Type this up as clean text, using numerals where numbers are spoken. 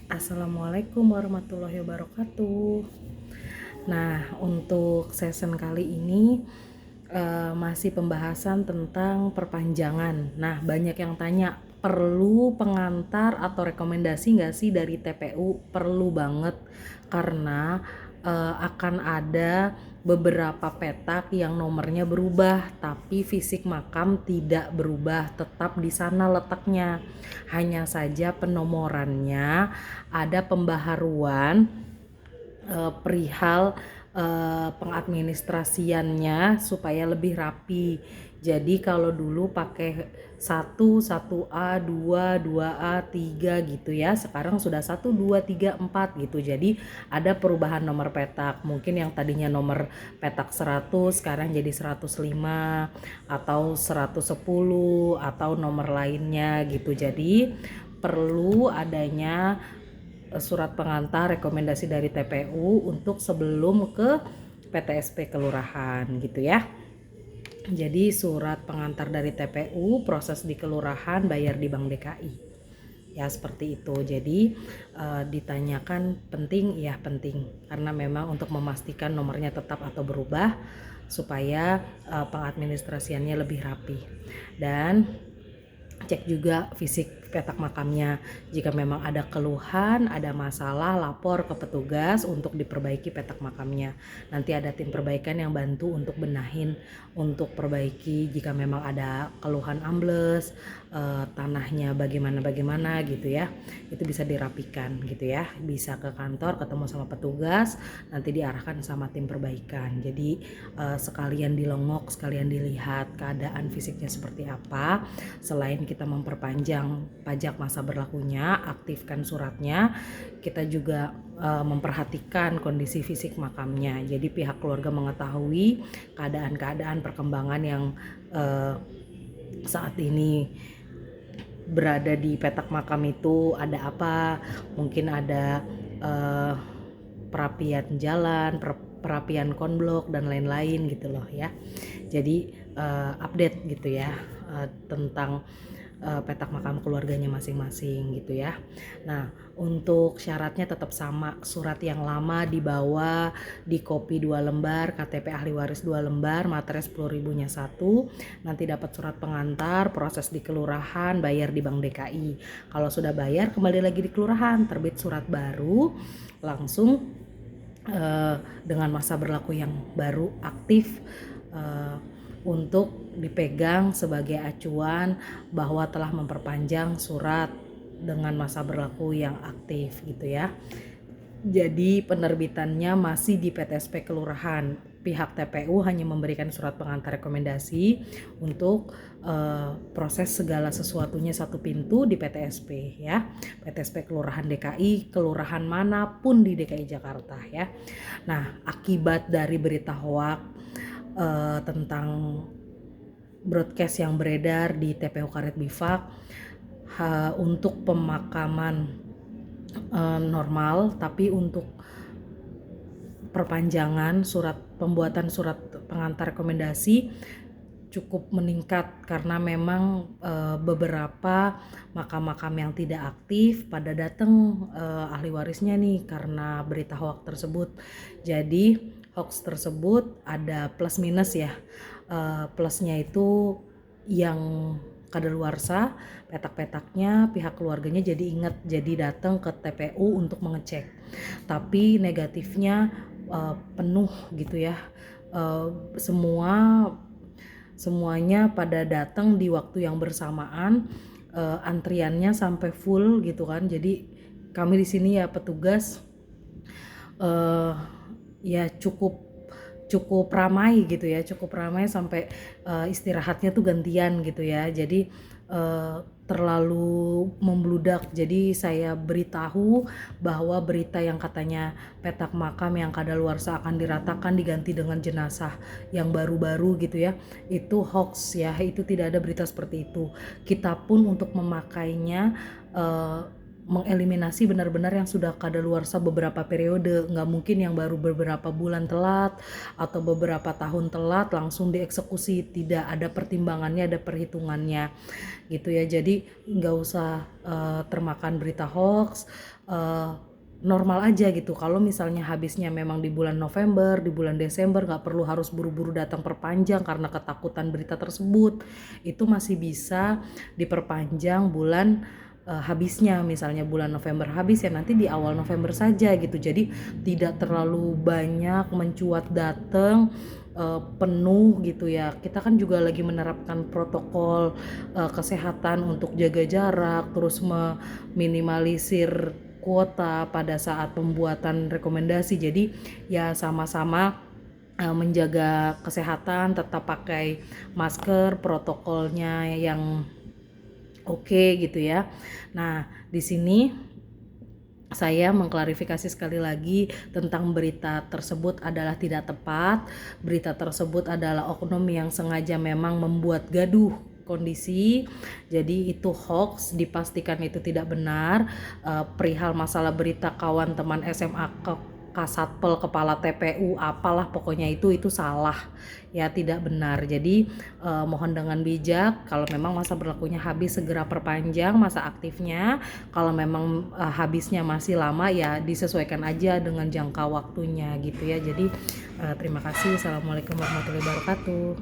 Assalamualaikum warahmatullahi wabarakatuh. Nah, untuk season kali ini masih pembahasan tentang perpanjangan. Nah, banyak yang tanya, perlu pengantar atau rekomendasi nggak sih dari TPU? Perlu banget, karena akan ada beberapa petak yang nomornya berubah, tapi fisik makam tidak berubah, tetap di sana letaknya. Hanya saja penomorannya ada pembaharuan perihal pengadministrasiannya supaya lebih rapi. Jadi kalau dulu pakai 1A, 2A, 3 gitu ya. Sekarang sudah 1, 2, 3, 4 gitu. Jadi ada perubahan nomor petak. Mungkin yang tadinya nomor petak 100 sekarang jadi 105 atau 110 atau nomor lainnya gitu. Jadi perlu adanya surat pengantar rekomendasi dari TPU untuk sebelum ke PTSP kelurahan gitu ya. Jadi surat pengantar dari TPU, proses di kelurahan, bayar di Bank DKI. Ya seperti itu. Jadi ditanyakan penting, ya penting, karena memang untuk memastikan nomornya tetap atau berubah supaya pengadministrasiannya lebih rapi. Dan cek juga fisik petak makamnya. Jika memang ada keluhan, ada masalah, lapor ke petugas untuk diperbaiki petak makamnya. Nanti ada tim perbaikan yang bantu untuk benahin, untuk perbaiki jika memang ada keluhan ambles, tanahnya bagaimana gitu ya. Itu bisa dirapikan gitu ya. Bisa ke kantor ketemu sama petugas, nanti diarahkan sama tim perbaikan. Jadi sekalian dilongok, sekalian dilihat keadaan fisiknya seperti apa. Selain kita memperpanjang pajak masa berlakunya, aktifkan suratnya, kita juga memperhatikan kondisi fisik makamnya. Jadi pihak keluarga mengetahui keadaan-keadaan perkembangan yang saat ini berada di petak makam itu ada apa. Mungkin ada perapian jalan, perapian konblok dan lain-lain gitu loh ya. Jadi update gitu ya tentang petak makam keluarganya masing-masing gitu ya. Nah, untuk syaratnya tetap sama, surat yang lama dibawa, di copy 2 lembar, KTP ahli waris 2 lembar, materai 10.000-nya 1, nanti dapat surat pengantar, proses di kelurahan, bayar di Bank DKI. Kalau sudah bayar, kembali lagi di kelurahan, terbit surat baru, langsung dengan masa berlaku yang baru aktif untuk dipegang sebagai acuan bahwa telah memperpanjang surat dengan masa berlaku yang aktif gitu ya. Jadi penerbitannya masih di PTSP kelurahan. Pihak TPU hanya memberikan surat pengantar rekomendasi untuk proses segala sesuatunya satu pintu di PTSP ya. PTSP kelurahan DKI, kelurahan manapun di DKI Jakarta ya. Nah, akibat dari berita hoak tentang broadcast yang beredar di TPU Karet Bifak untuk pemakaman normal, tapi untuk perpanjangan pembuatan surat pengantar rekomendasi cukup meningkat karena memang beberapa makam-makam yang tidak aktif pada datang ahli warisnya nih karena berita hoax tersebut. Jadi hoax tersebut ada plus minus ya. Plusnya itu yang kadaluarsa petak-petaknya pihak keluarganya jadi ingat, jadi datang ke TPU untuk mengecek. Tapi negatifnya penuh gitu ya. Semuanya pada datang di waktu yang bersamaan, antriannya sampai full gitu kan. Jadi kami di sini ya petugas ya cukup ramai gitu ya, cukup ramai sampai istirahatnya tuh gantian gitu ya. Jadi terlalu membludak. Jadi saya beritahu bahwa berita yang katanya petak makam yang kadaluarsa akan diratakan diganti dengan jenazah yang baru-baru gitu ya, itu hoax ya, itu tidak ada berita seperti itu. Kita pun untuk memakainya mengeliminasi benar-benar yang sudah kadaluarsa beberapa periode, nggak mungkin yang baru beberapa bulan telat atau beberapa tahun telat langsung dieksekusi, tidak ada pertimbangannya, ada perhitungannya gitu ya. Jadi nggak usah termakan berita hoax, normal aja gitu. Kalau misalnya habisnya memang di bulan November, di bulan Desember, nggak perlu harus buru-buru datang perpanjang karena ketakutan berita tersebut. Itu masih bisa diperpanjang bulan habisnya, misalnya bulan November habis ya nanti di awal November saja gitu. Jadi tidak terlalu banyak mencuat datang penuh gitu ya. Kita kan juga lagi menerapkan protokol kesehatan untuk jaga jarak, terus meminimalisir kuota pada saat pembuatan rekomendasi. Jadi ya sama-sama menjaga kesehatan, tetap pakai masker, protokolnya yang oke gitu ya. Nah, di sini saya mengklarifikasi sekali lagi tentang berita tersebut adalah tidak tepat. Berita tersebut adalah oknum yang sengaja memang membuat gaduh kondisi, jadi itu hoax, dipastikan itu tidak benar. Perihal masalah berita kawan teman SMA ke Kasatpel, kepala TPU, apalah pokoknya itu salah ya, tidak benar. Jadi mohon dengan bijak, kalau memang masa berlakunya habis segera perpanjang masa aktifnya. Kalau memang habisnya masih lama ya disesuaikan aja dengan jangka waktunya gitu ya. Jadi terima kasih. Assalamualaikum warahmatullahi wabarakatuh.